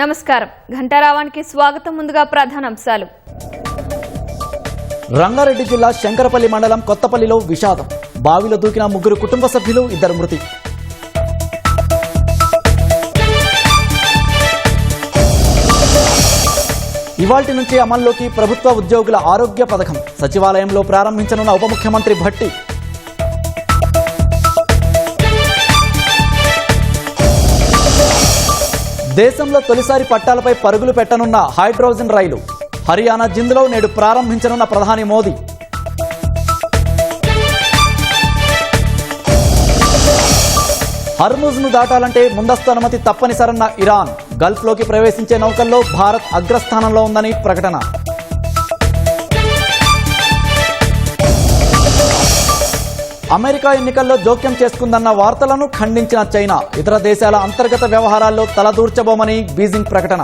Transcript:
నమస్కారం ఘంటారావానికి స్వాగతం. ముందుగా ప్రధానాంశాలు. రంగారెడ్డి జిల్లా శంకరపల్లి మండలం కొత్తపల్లిలో విషాదం. బావిలో దూకిన 3 కుటుంబ సభ్యులు, 2 మృతి. ఇవాల్టి నుంచి అమల్లోకి ప్రభుత్వ ఉద్యోగుల ఆరోగ్య పథకం. సచివాలయంలో ప్రారంభించనున్న ఉప ముఖ్యమంత్రి భట్టి. దేశంలో తొలిసారి పట్టాలపై పరుగులు పెట్టనున్న హైడ్రోజన్ రైలు. హర్యానా జింద్లో నేడు ప్రారంభించనున్న ప్రధాని మోదీ. హర్ముజ్ను దాటాలంటే ముందస్తు అనుమతి తప్పనిసరన్న ఇరాన్. గల్ఫ్లోకి ప్రవేశించే నౌకల్లో భారత్ అగ్రస్థానంలో ఉందని ప్రకటన. అమెరికా ఎన్నికల్లో జోక్యం చేసుకుందన్న వార్తలను ఖండించిన చైనా. ఇతర దేశాల అంతర్గత వ్యవహారాల్లో తలదూర్చబోమని బీజింగ్ ప్రకటన.